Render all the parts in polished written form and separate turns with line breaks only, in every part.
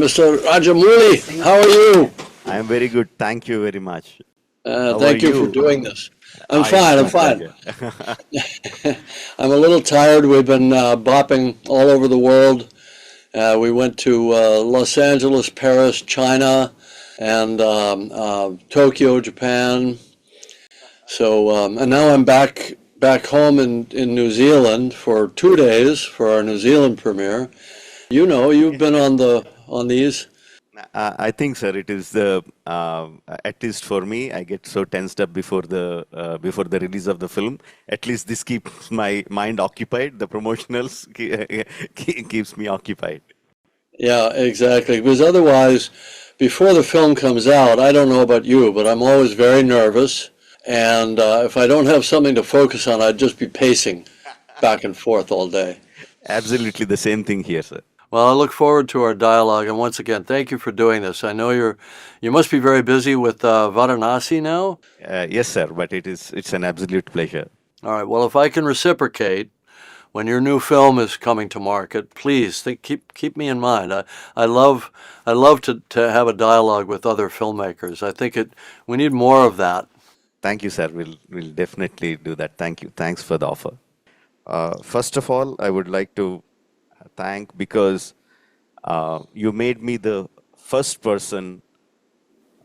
Mr. Rajamouli. How are you?
I am very good. Thank you very much. How are
Thank you for
you?
doing this. I'm
It's
fine. I'm
my
fine.
pleasure.
I'm a little tired. We've been bopping all over the world. We went to Los Angeles, Paris, China, and Tokyo, Japan. So, and now I'm back home in New Zealand for 2 days for our New Zealand premiere. You know, you've been on these.
I think, sir, it is at least for me. I get so tensed up before the release of the film. At least this keeps my mind occupied. The promotionals keeps me occupied.
Yeah, exactly. Because otherwise, before the film comes out, I don't know about you, but I'm always very nervous. And if I don't have something to focus on, I'd just be pacing back and forth all day.
Absolutely the same thing here, sir.
Well, I look forward to our dialogue. And once again, thank you for doing this. I know you must be very busy with Varanasi now.
Yes, sir. But it's an absolute pleasure.
All right. Well, if I can reciprocate, when your new film is coming to market, please keep me in mind. I love to have a dialogue with other filmmakers. I think we need more of that.
Thank you, sir. We'll definitely do that. Thank you. Thanks for the offer. First of all, I would like to thank because you made me the first person,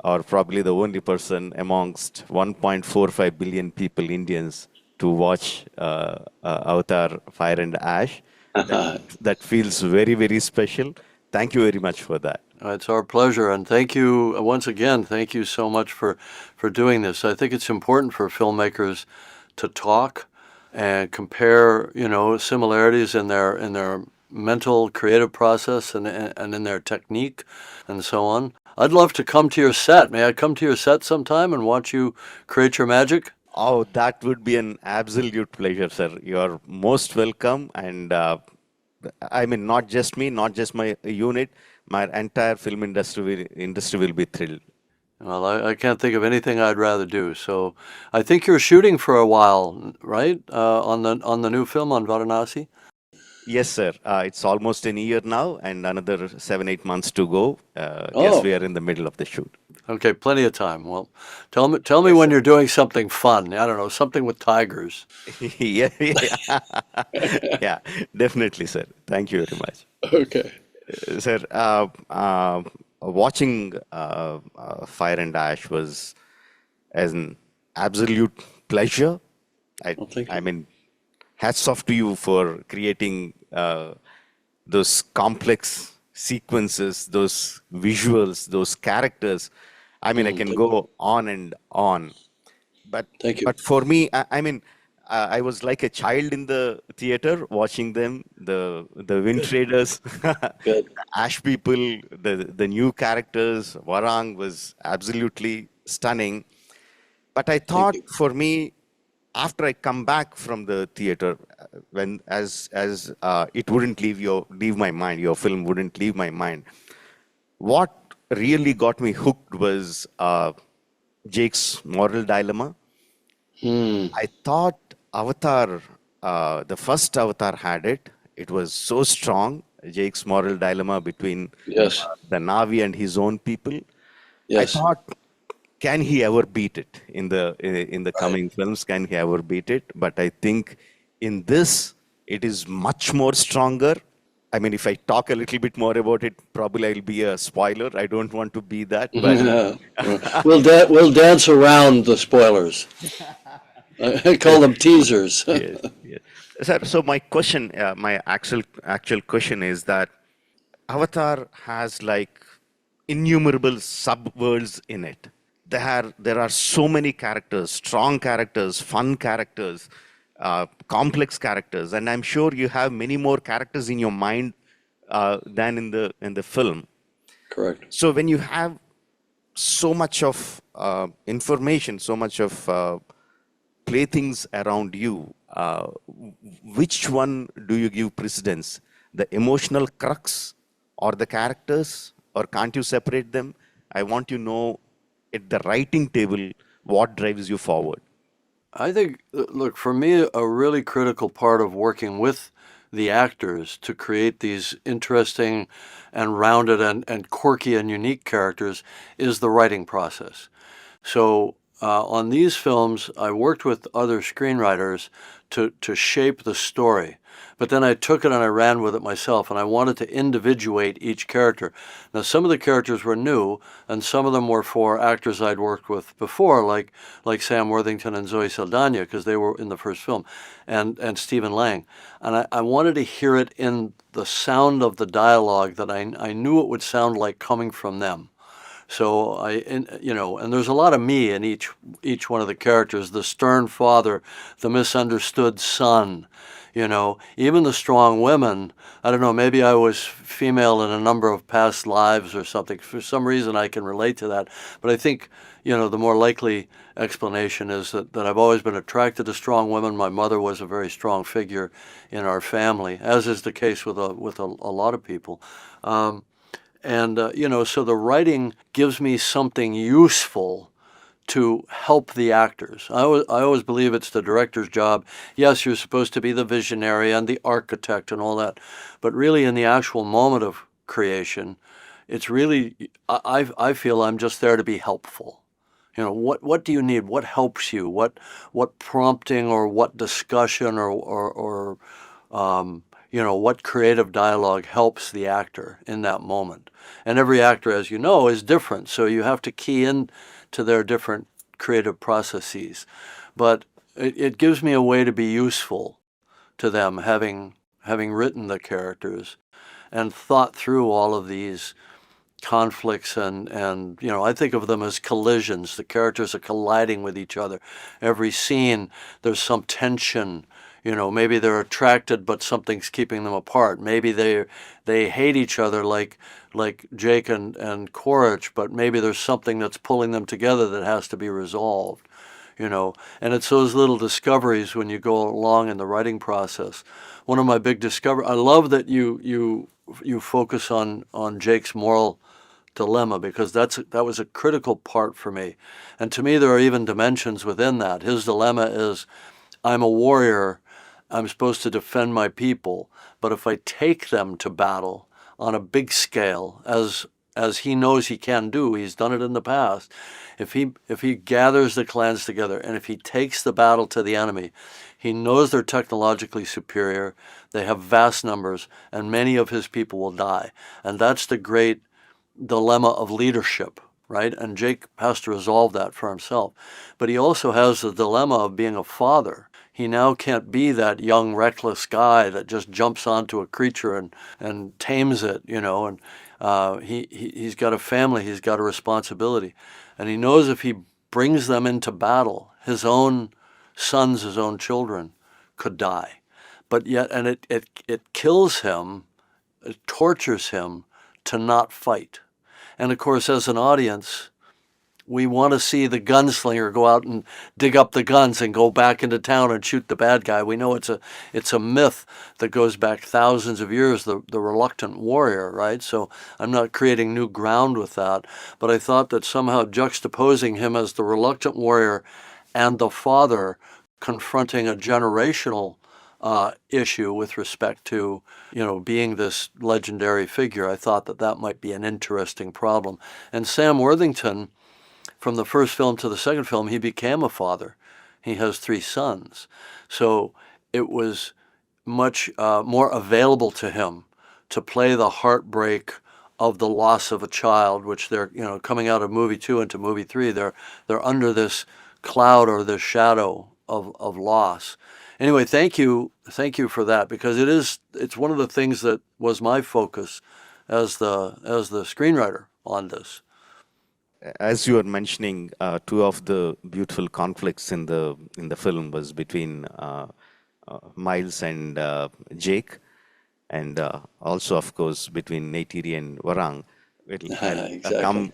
or probably the only person amongst 1.45 billion people, Indians, to watch Avatar Fire and Ash. That feels very, very special. Thank you very much for that.
It's our pleasure, and thank you once again. Thank you so much for doing this. I think it's important for filmmakers to talk and compare, similarities in their mental creative process and in their technique and so on. I'd love to come to your set. May I come to your set sometime and watch you create your magic?
Oh, that would be an absolute pleasure, sir. You are most welcome. And I mean, not just me, not just my unit, my entire film industry will be thrilled.
Well, I can't think of anything I'd rather do. So I think you're shooting for a while, right? On the new film on Varanasi?
Yes, sir. It's almost a year now, and another 7, 8 months to go. Yes,
Oh,
we are in the middle of the shoot.
okay, plenty of time. Well, tell me when you're doing something fun. I don't know, something with tigers.
Yeah, yeah, yeah, definitely, sir. Thank you very much.
Okay.
Sir, watching Fire and Ash was an absolute pleasure. I,
Well, thank
I
you.
mean, hats off to you for creating those complex sequences, those visuals, those characters. I mean, I can
Thank you.
go on and on. But
Thank you.
but for me, I mean, I was like a child in the theater watching them, the Wind
Good.
Traders,
Good.
Ash people, the new characters. Warang was absolutely stunning. But I
Thank
thought
you.
for me, after I come back from the theater, when as it wouldn't leave my mind, your film wouldn't leave my mind. What really got me hooked was Jake's moral dilemma.
Hmm.
I thought Avatar, the first Avatar had it. It was so strong. Jake's moral dilemma between
Yes.
the Navi and his own people. I
Yes.
thought, can he ever beat it in the
Right.
coming films? Can he ever beat it? But I think in this, it is much more stronger. I mean, if I talk a little bit more about it, probably I'll be a spoiler. I don't want to be that, but
We'll dance around the spoilers. I call them teasers.
yes, yes. So my question, my actual question is that Avatar has like innumerable subworlds in it. There are so many characters, strong characters, fun characters, complex characters, and I'm sure you have many more characters in your mind than in the film.
Correct.
So when you have so much of information, so much of playthings around you, which one do you give precedence? The emotional crux or the characters, or can't you separate them? I want to know at the writing table what drives you forward.
I think, look, for me, a really critical part of working with the actors to create these interesting and rounded and quirky and unique characters is the writing process. So on these films, I worked with other screenwriters to shape the story. But then I took it and I ran with it myself, and I wanted to individuate each character. Now, some of the characters were new, and some of them were for actors I'd worked with before, like Sam Worthington and Zoe Saldana, because they were in the first film, and Stephen Lang. And I wanted to hear it in the sound of the dialogue that I knew it would sound like coming from them. So and there's a lot of me in each one of the characters: the stern father, the misunderstood son, even the strong women. I don't know, maybe I was female in a number of past lives or something. For some reason, I can relate to that. But I think, the more likely explanation is that I've always been attracted to strong women. My mother was a very strong figure in our family, as is the case with a lot of people. So the writing gives me something useful to help the actors. I always believe it's the director's job. Yes, you're supposed to be the visionary and the architect and all that, but really in the actual moment of creation, it's really, I feel I'm just there to be helpful. What do you need? What helps you? What prompting or what discussion or what creative dialogue helps the actor in that moment. And every actor, as you know, is different, so you have to key in to their different creative processes. But it gives me a way to be useful to them, having written the characters and thought through all of these conflicts and I think of them as collisions. The characters are colliding with each other. Every scene there's some tension. Maybe they're attracted but something's keeping them apart. Maybe they hate each other like Jake and Quaritch, but maybe there's something that's pulling them together that has to be resolved. And it's those little discoveries when you go along in the writing process. One of my big discoveries, I love that you focus on Jake's moral dilemma, because that was a critical part for me. And to me, there are even dimensions within that. His dilemma is, I'm a warrior, I'm supposed to defend my people, but if I take them to battle on a big scale, as he knows he can do, he's done it in the past, if he gathers the clans together and if he takes the battle to the enemy, he knows they're technologically superior, they have vast numbers, and many of his people will die. And that's the great dilemma of leadership, right? And Jake has to resolve that for himself. But he also has the dilemma of being a father. He now can't be that young, reckless guy that just jumps onto a creature and tames it, and he's got a family, he's got a responsibility. And he knows if he brings them into battle, his own sons, his own children could die. But yet, and it kills him, it tortures him to not fight. And of course, as an audience, we want to see the gunslinger go out and dig up the guns and go back into town and shoot the bad guy. We know it's a myth that goes back thousands of years, the reluctant warrior, right? So I'm not creating new ground with that, but I thought that somehow juxtaposing him as the reluctant warrior and the father confronting a generational issue with respect to, being this legendary figure, I thought that might be an interesting problem. And Sam Worthington, from the first film to the second film, he became a father. He has 3 sons. So it was much more available to him to play the heartbreak of the loss of a child, which they're, coming out of movie 2 into movie 3, they're under this cloud or this shadow of loss. Anyway, thank you for that, because it's one of the things that was my focus as the screenwriter on this.
As you were mentioning, two of the beautiful conflicts in the film was between Miles and Jake, and also, of course, between Neytiri and Varang. I'll
Exactly.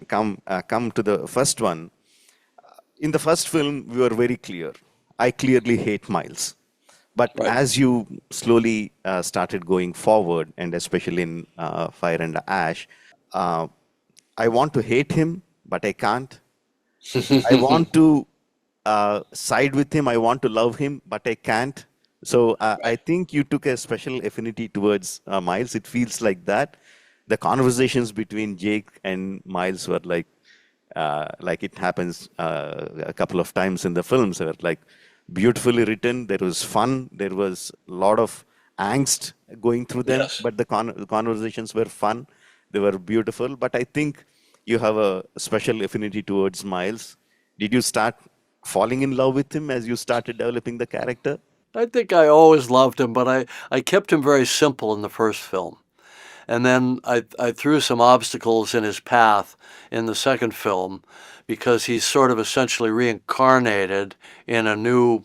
come to the first one. In the first film, we were very clear. I clearly hate Miles. But
Right.
as you slowly started going forward, and especially in Fire and Ash, uh, I want to hate him, but I can't. I want to side with him. I want to love him, but I can't. So I think you took a special affinity towards Miles. It feels like that. The conversations between Jake and Miles were like it happens a couple of times in the films. Were like beautifully written. There was fun. There was a lot of angst going through them,
Yes.
but the conversations were fun. They were beautiful. But I think you have a special affinity towards Miles. Did you start falling in love with him as you started developing the character?
I think I always loved him, but I kept him very simple in the first film. And then I threw some obstacles in his path in the second film because he's sort of essentially reincarnated in a new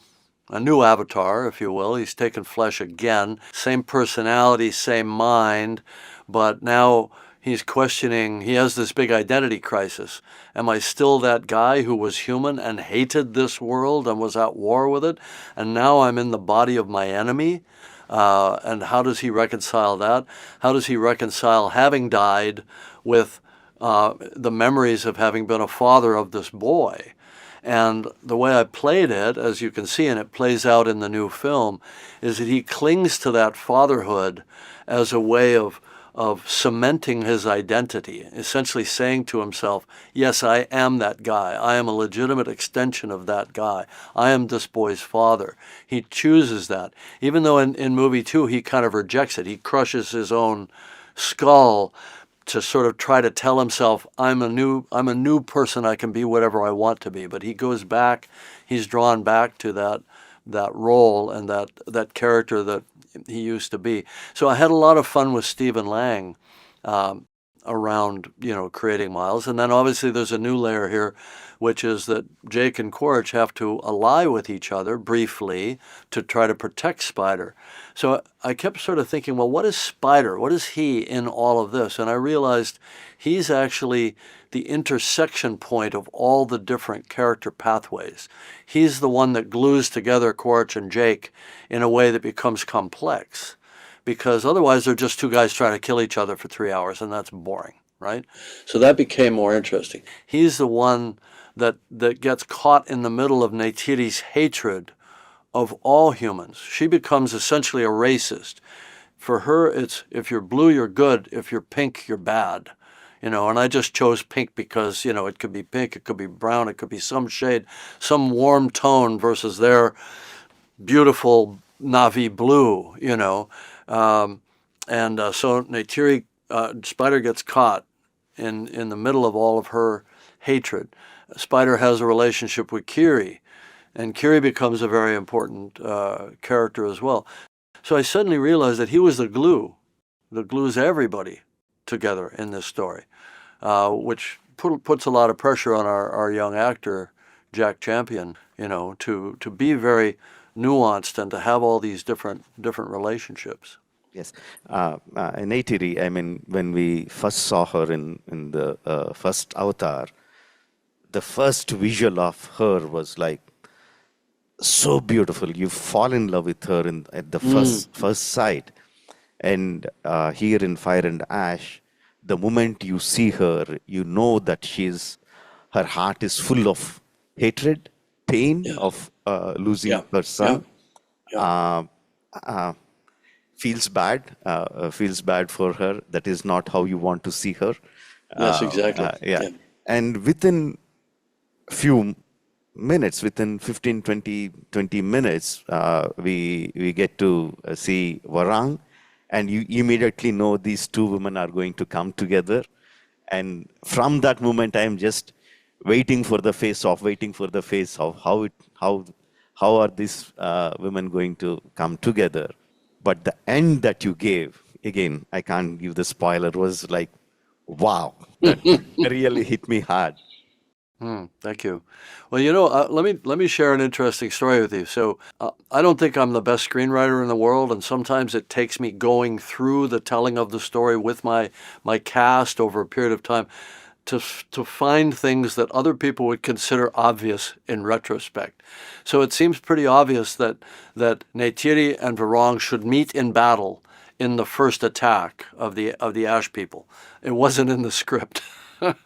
avatar, if you will. He's taken flesh again, same personality, same mind, but now he's questioning, he has this big identity crisis. Am I still that guy who was human and hated this world and was at war with it? And now I'm in the body of my enemy? And how does he reconcile that? How does he reconcile having died with the memories of having been a father of this boy? And the way I played it, as you can see, and it plays out in the new film, is that he clings to that fatherhood as a way of cementing his identity, essentially saying to himself, yes, I am that guy. I am a legitimate extension of that guy. I am this boy's father. He chooses that. Even though in movie two, he kind of rejects it. He crushes his own skull to sort of try to tell himself, I'm a new person. I can be whatever I want to be. But he goes back, he's drawn back to that role and that character that he used to be. So I had a lot of fun with Stephen Lang around, creating Miles. And then obviously there's a new layer here, which is that Jake and Quaritch have to ally with each other briefly to try to protect Spider. So I kept sort of thinking, well, what is Spider? What is he in all of this? And I realized he's actually the intersection point of all the different character pathways. He's the one that glues together Quaritch and Jake in a way that becomes complex, because otherwise they're just two guys trying to kill each other for 3 hours, and that's boring, right? So that became more interesting. He's the one that gets caught in the middle of Neytiri's hatred of all humans. She becomes essentially a racist. For her, it's if you're blue, you're good. If you're pink, you're bad. And I just chose pink because, it could be pink, it could be brown, it could be some shade, some warm tone versus their beautiful navy blue, so Neytiri, Spider gets caught in the middle of all of her hatred. Spider has a relationship with Kiri, and Kiri becomes a very important character as well. So I suddenly realized that he was the glue that glues everybody together in this story, which puts a lot of pressure on our young actor, Jack Champion, to be very nuanced and to have all these different relationships.
Yes. Neytiri, I mean, when we first saw her in the first Avatar, the first visual of her was like so beautiful. You fall in love with her at the first sight. And here in Fire and Ash, the moment you see her, you know that her heart is full of hatred, pain of losing her son.
Yeah.
Feels bad for her. That is not how you want to see her.
Yes, exactly.
Yeah. And within few minutes, within 15, 20 minutes, we get to see Varang, and you immediately know these two women are going to come together. And from that moment, I am just waiting for the face-off, how are these women going to come together. But the end that you gave, again, I can't give the spoiler, was like, wow, that really hit me hard.
Thank you. Well, let me share an interesting story with you. So, I don't think I'm the best screenwriter in the world, and sometimes it takes me going through the telling of the story with my cast over a period of time to find things that other people would consider obvious in retrospect. So it seems pretty obvious that Neytiri and Varang should meet in battle in the first attack of the Ash people. It wasn't in the script. But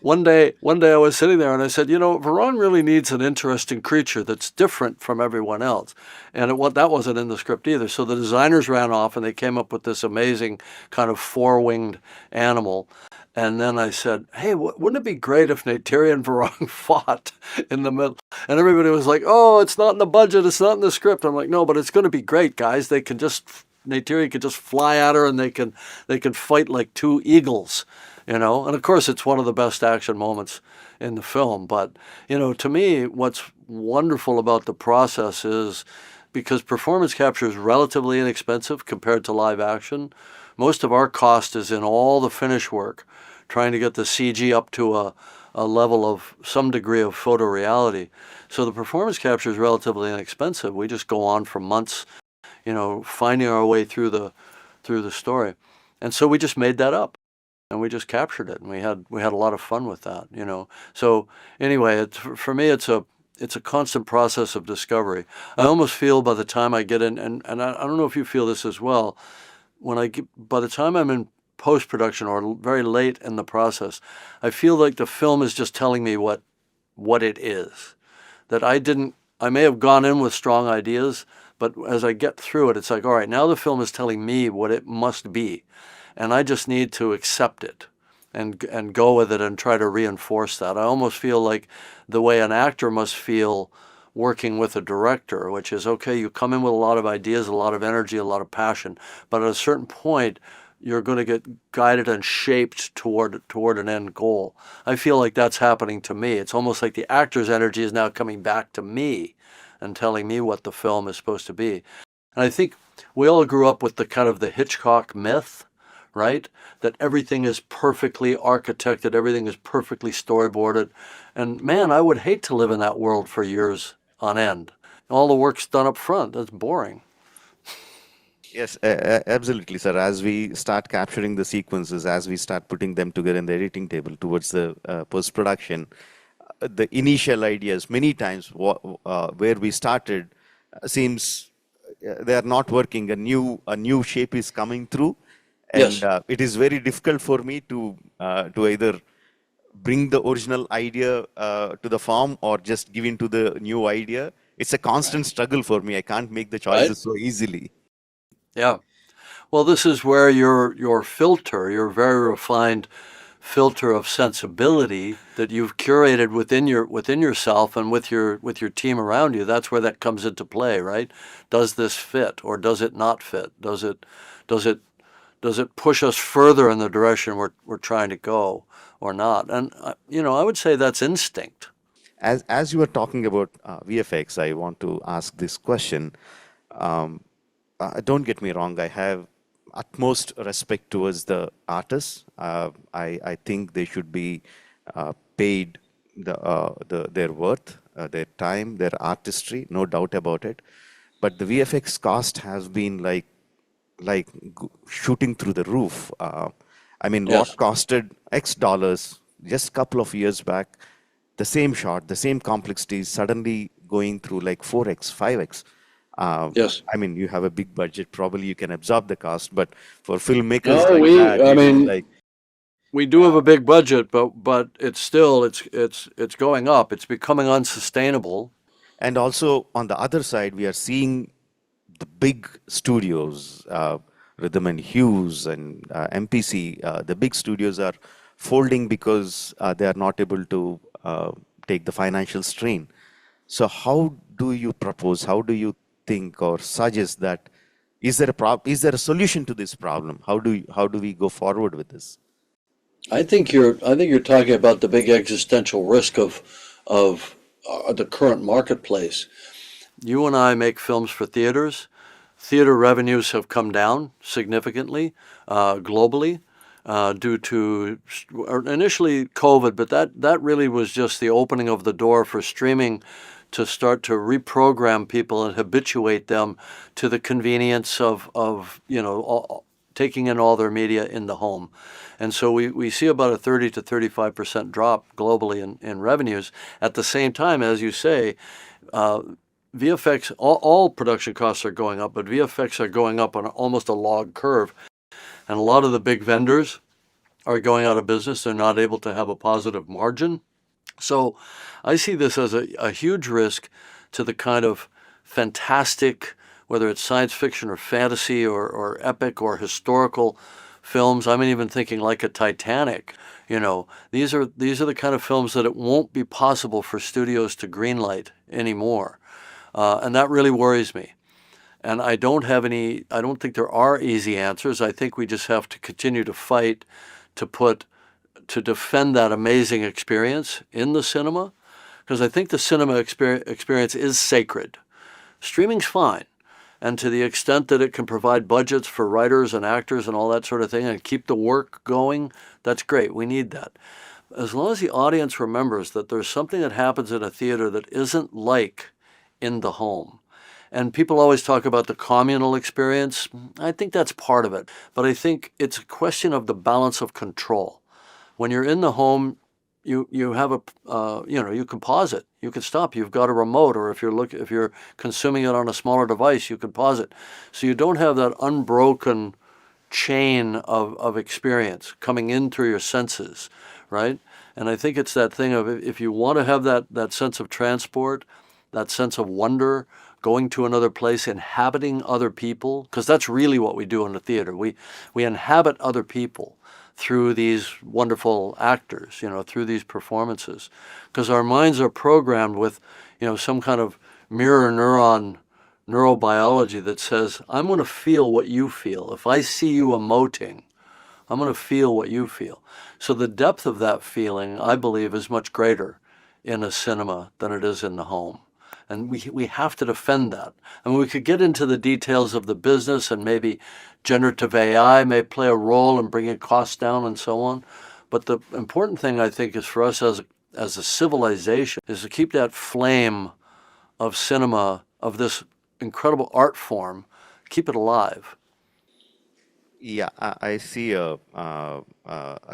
one day I was sitting there and I said, Varan really needs an interesting creature that's different from everyone else. And that wasn't in the script either. So the designers ran off and they came up with this amazing kind of four-winged animal. And then I said, hey, wouldn't it be great if Neytiri and Varang fought in the middle? And everybody was like, oh, it's not in the budget, it's not in the script. I'm like, no, but it's going to be great, guys. Neytiri could just fly at her and they can fight like two eagles, And of course it's one of the best action moments in the film. But, to me, what's wonderful about the process is because performance capture is relatively inexpensive compared to live action, most of our cost is in all the finish work, trying to get the CG up to a level of some degree of photoreality. So the performance capture is relatively inexpensive. We just go on for months, finding our way through the story. And so we just made that up and we just captured it, and we had a lot of fun with that, So anyway, for me it's a constant process of discovery. I almost feel by the time I get in, and I don't know if you feel this as well, by the time I'm in post-production or very late in the process, I feel like the film is just telling me what it is. That I may have gone in with strong ideas, but as I get through it, it's like, all right, now the film is telling me what it must be, and I just need to accept it and go with it and try to reinforce that. I almost feel like the way an actor must feel working with a director, which is, okay, you come in with a lot of ideas, a lot of energy, a lot of passion, but at a certain point, you're going to get guided and shaped toward an end goal. I feel like that's happening to me. It's almost like the actor's energy is now coming back to me and telling me what the film is supposed to be. And I think we all grew up with the kind of the Hitchcock myth, right? That everything is perfectly architected, everything is perfectly storyboarded. And man, I would hate to live in that world for years on end. All the work's done up front. That's boring.
Yes, absolutely, sir. As we start capturing the sequences, as we start putting them together in the editing table towards the post-production, the initial ideas, many times where we started, seems they are not working. A new shape is coming through, and
Yes.
it is very difficult for me to either bring the original idea to the form or just give into the new idea. It's a constant struggle for me. I can't make the
Right?
choices so easily.
Yeah. Well, this is where your filter, your very refined filter of sensibility that you've curated within yourself and with your team around you, that's where that comes into play, right? Does this fit or does it not fit? Does it push us further in the direction we're trying to go or not? And I would say that's instinct.
As you were talking about VFX, I want to ask this question. Um, don't get me wrong, I have utmost respect towards the artists. I think they should be paid their worth, their time, their artistry, no doubt about it. But the VFX cost has been shooting through the roof. I mean, what
Yes.
costed X dollars just a couple of years back, the same shot, the same complexity is suddenly going through like 4x, 5x.
Yes.
I mean, you have a big budget, probably you can absorb the cost, but for filmmakers
No,
like that,
I
it is
mean,
like,
we do have a big budget, but it's still it's going up. It's becoming unsustainable.
and also on the other side, we are seeing the big studios, Rhythm and Hughes and MPC, the big studios are folding because they are not able to take the financial strain. So how do you propose, how do you think or suggest that is there a solution to this problem? How do we go forward with this?
I think you're talking about the big existential risk of the current marketplace. You and I make films for theaters. Theater revenues have come down significantly globally due to initially COVID, but that really was just the opening of the door for streaming to start to reprogram people and habituate them to the convenience of taking in all their media in the home. And so we see about a 30 to 35% drop globally in revenues. At the same time, as you say, VFX, all production costs are going up, but VFX are going up on almost a log curve. And a lot of the big vendors are going out of business. They're not able to have a positive margin. So I see this as a huge risk to the kind of fantastic, whether it's science fiction or fantasy or epic or historical films. I'm even thinking like a Titanic. These are the kind of films that it won't be possible for studios to greenlight anymore, and that really worries me. And I don't think there are easy answers. I think we just have to continue to fight to defend that amazing experience in the cinema, because I think the cinema experience is sacred. Streaming's fine. And to the extent that it can provide budgets for writers and actors and all that sort of thing and keep the work going, that's great. We need that. As long as the audience remembers that there's something that happens in a theater that isn't like in the home. And people always talk about the communal experience. I think that's part of it. But I think it's a question of the balance of control. When you're in the home, you have you can pause it, you can stop. You've got a remote, or if you're consuming it on a smaller device, you can pause it. So you don't have that unbroken chain of experience coming in through your senses, right? And I think it's that thing of, if you want to have that sense of transport, that sense of wonder, going to another place, inhabiting other people, because that's really what we do in the theater. We inhabit other people through these wonderful actors, through these performances, because our minds are programmed with, some kind of mirror neuron neurobiology that says, I'm going to feel what you feel. If I see you emoting, I'm going to feel what you feel. So the depth of that feeling, I believe, is much greater in a cinema than it is in the home. And we have to defend that. I mean, we could get into the details of the business, and maybe generative AI may play a role in bringing costs down and so on. But the important thing, I think, is for us as a civilization is to keep that flame of cinema, of this incredible art form, keep it alive.
Yeah, I see a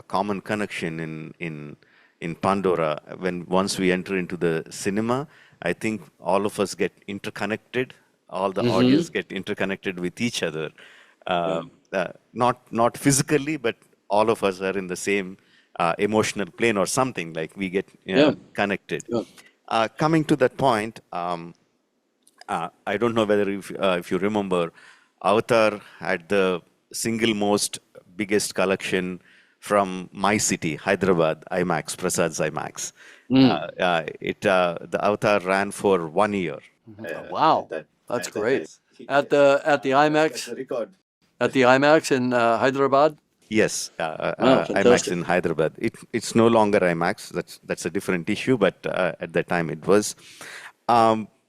common connection in Pandora. When once we enter into the cinema, I think all of us get interconnected. All the audience get interconnected with each other. Not physically, but all of us are in the same emotional plane or something. Like we get connected. Coming to that point, I don't know whether if you remember, Avatar had the single most biggest collection from my city, Hyderabad, IMAX, Prasad's IMAX. The Avatar ran for 1 year.
Wow, that's great. At the IMAX, at the IMAX in Hyderabad.
Yes,
Wow,
IMAX
fantastic.
in Hyderabad. It's no longer IMAX. That's a different issue, but at that time it was.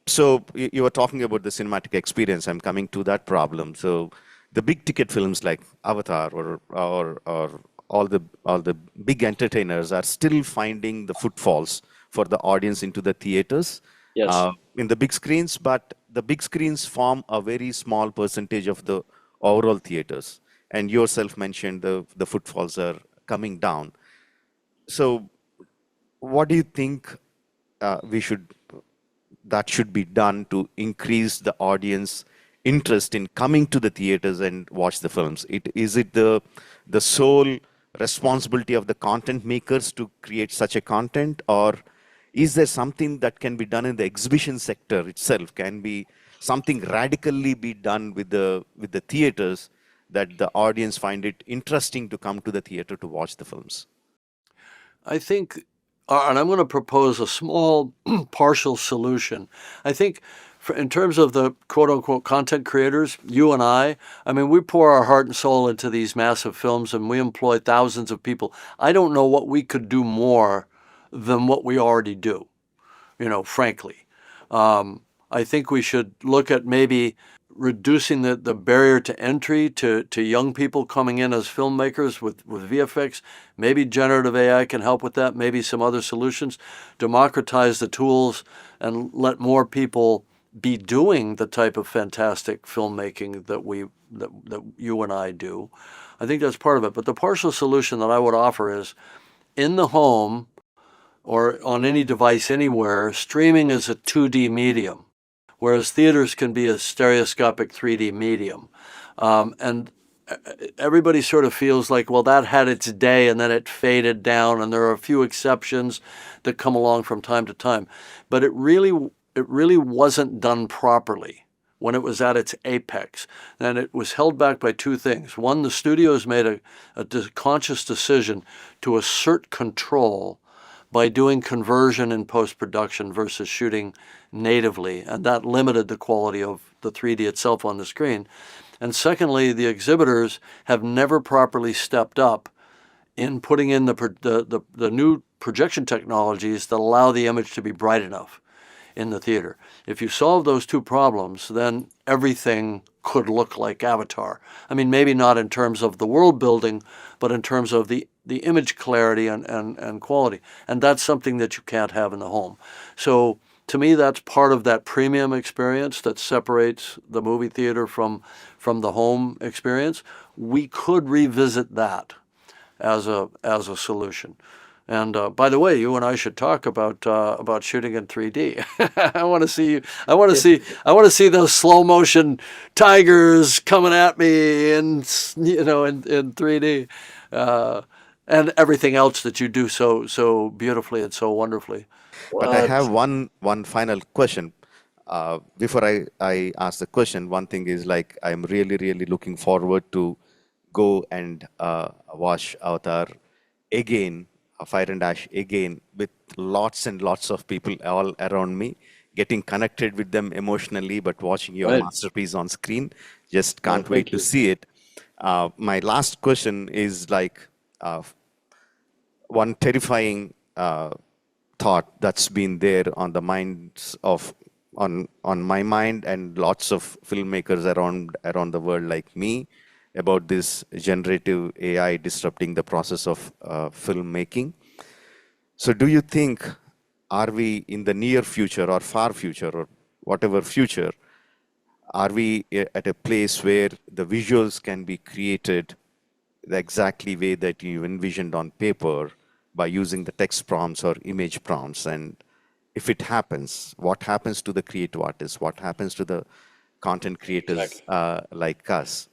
So you were talking about the cinematic experience. I'm coming to that problem. So the big ticket films like Avatar or all the big entertainers are still finding the footfalls for the audience into the theaters in the big screens, but the big screens form a very small percentage of the overall theaters. And yourself mentioned the footfalls are coming down. So what do you think that should be done to increase the audience interest in coming to the theaters and watch the films? Is it the sole responsibility of the content makers to create such a content, or is there something that can be done in the exhibition sector itself? Can be something radically be done with the theaters that the audience find it interesting to come to the theater to watch the films?
I think, and I'm going to propose a small partial solution. I think in terms of the quote unquote content creators, you and I mean, we pour our heart and soul into these massive films and we employ thousands of people. I don't know what we could do more than what we already do, frankly. I think we should look at maybe reducing the barrier to entry to young people coming in as filmmakers with VFX. Maybe generative AI can help with that, maybe some other solutions. Democratize the tools and let more people be doing the type of fantastic filmmaking that you and I do. I think that's part of it. But the partial solution that I would offer is, in the home or on any device anywhere, streaming is a 2D medium, whereas theaters can be a stereoscopic 3D medium. And everybody sort of feels like, well, that had its day and then it faded down, and there are a few exceptions that come along from time to time. But it really wasn't done properly when it was at its apex. And it was held back by two things. One, the studios made a conscious decision to assert control by doing conversion in post-production versus shooting natively, and that limited the quality of the 3D itself on the screen. And secondly, the exhibitors have never properly stepped up in putting in the new projection technologies that allow the image to be bright enough in the theater. If you solve those two problems, then everything could look like Avatar. I mean, maybe not in terms of the world building, but in terms of the image clarity and quality. And that's something that you can't have in the home. So to me, that's part of that premium experience that separates the movie theater from the home experience. We could revisit that as a solution. And by the way, you and I should talk about shooting in 3D. I want to see you. I want to see those slow motion tigers coming at me, in 3D, and everything else that you do so beautifully and so wonderfully.
But I have
But
one final question. Before I ask the question, one thing is like I'm really, really looking forward to go and watch Avatar again, Fire and Ash again, with lots and lots of people all around me, getting connected with them emotionally, but watching your
right.
masterpiece on screen. Just
Well,
can't wait
thank
to
you.
see it. My last question is like one terrifying thought that's been there on the minds of on my mind and lots of filmmakers around the world like me about this generative AI disrupting the process of filmmaking. So do you think, are we in the near future or far future or whatever future, are we at a place where the visuals can be created the exactly way that you envisioned on paper by using the text prompts or image prompts? And if it happens, what happens to the creative artists? What happens to the content creators
Exactly.
like us?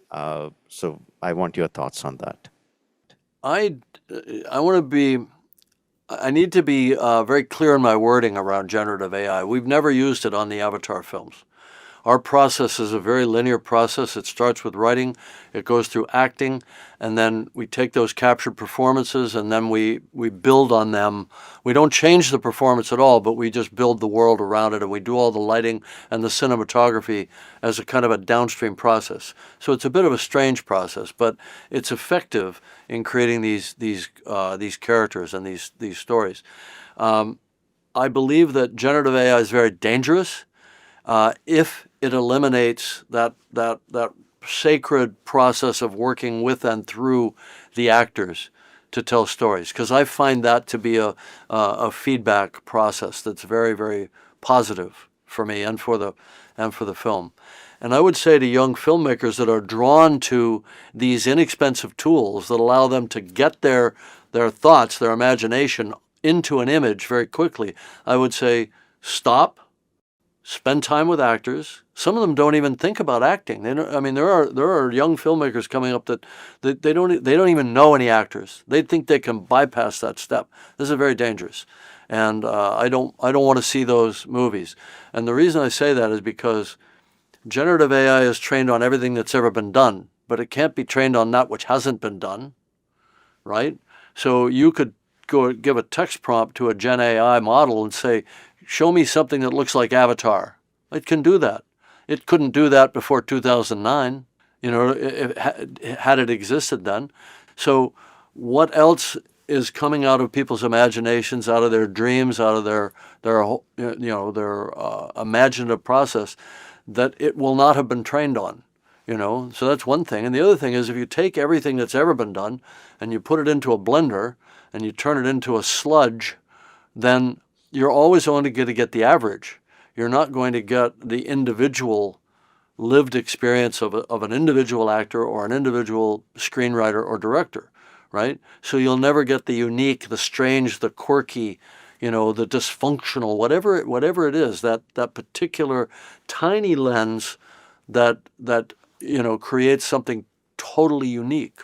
So I want your thoughts on that.
I I want to be. I need to be very clear in my wording around generative AI. We've never used it on the Avatar films. Our process is a very linear process. It starts with writing, it goes through acting, and then we take those captured performances and then we build on them. We don't change the performance at all, but we just build the world around it, and we do all the lighting and the cinematography as a kind of a downstream process. So it's a bit of a strange process, but it's effective in creating these characters and these stories. I believe that generative AI is very dangerous if it eliminates that sacred process of working with and through the actors to tell stories, because I find that to be a feedback process that's very, very positive for me and for the film. And I would say to young filmmakers that are drawn to these inexpensive tools that allow them to get their thoughts, their imagination into an image very quickly, I would say stop, spend time with actors. Some of them don't even think about acting. They don't, I mean, there are young filmmakers coming up that they don't even know any actors. They think they can bypass that step. This is very dangerous, and I don't want to see those movies. And the reason I say that is because generative AI is trained on everything that's ever been done, but it can't be trained on that which hasn't been done, right? So you could go give a text prompt to a Gen AI model and say, show me something that looks like Avatar. It can do that. It couldn't do that before 2009, had it existed then. So what else is coming out of people's imaginations, out of their dreams, out of their imaginative process that it will not have been trained on? So that's one thing. And the other thing is, if you take everything that's ever been done and you put it into a blender and you turn it into a sludge, then you're always only going to get the average. You're not going to get the individual lived experience of an individual actor or an individual screenwriter or director, right? So you'll never get the unique, the strange, the quirky, the dysfunctional, whatever it is, that particular tiny lens that creates something totally unique.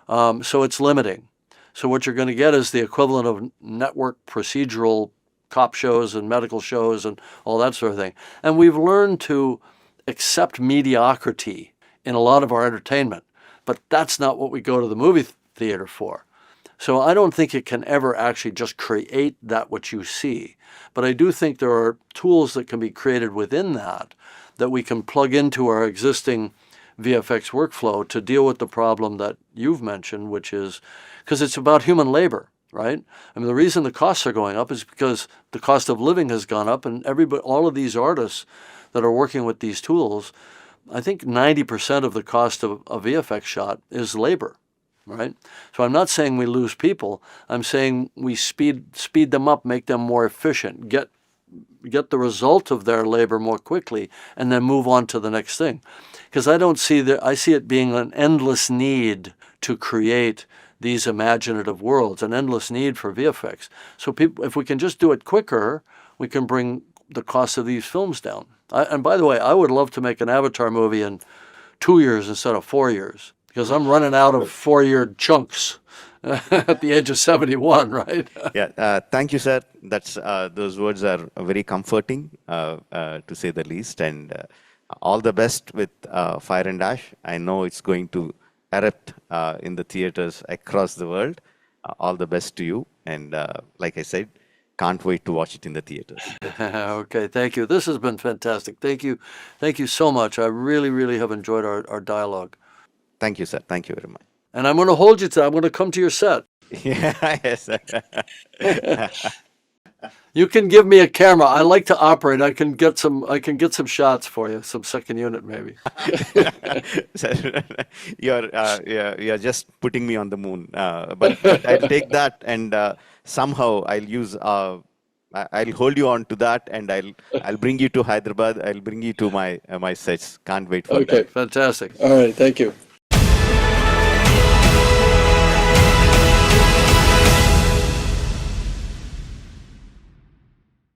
So it's limiting. So what you're going to get is the equivalent of network procedural cop shows and medical shows and all that sort of thing. And we've learned to accept mediocrity in a lot of our entertainment, but that's not what we go to the movie theater for. So I don't think it can ever actually just create that which you see. But I do think there are tools that can be created within that we can plug into our existing VFX workflow to deal with the problem that you've mentioned, which is because it's about human labor, right? I mean, the reason the costs are going up is because the cost of living has gone up, and all of these artists that are working with these tools, I think 90% of the cost of a VFX shot is labor, right? So I'm not saying we lose people. I'm saying we speed them up, make them more efficient, get the result of their labor more quickly, and then move on to the next thing. Because I see it being an endless need to create these imaginative worlds, an endless need for VFX. So if we can just do it quicker, we can bring the cost of these films down. And by the way, I would love to make an Avatar movie in 2 years instead of 4 years, because I'm running out of 4-year chunks at the age of 71, right?
Yeah, thank you, sir. Those words are very comforting, to say the least. And all the best with Fire and Ash. I know it's going to erupt in the theaters across the world. All the best to you. And like I said, can't wait to watch it in the theaters.
Okay, thank you. This has been fantastic. Thank you so much. I really, really have enjoyed our dialogue.
Thank you, sir. Thank you very much.
And I'm going to hold you to. I'm going to come to your set.
Yeah, yes, sir.
You can give me a camera. I like to operate. I can get some shots for you, some second unit maybe.
Sir, you're just putting me on the moon. But I'll take that, and somehow I'll hold you on to that, and I'll bring you to Hyderabad. I'll bring you to my sets. Can't wait for that.
Okay, fantastic. All right, thank you.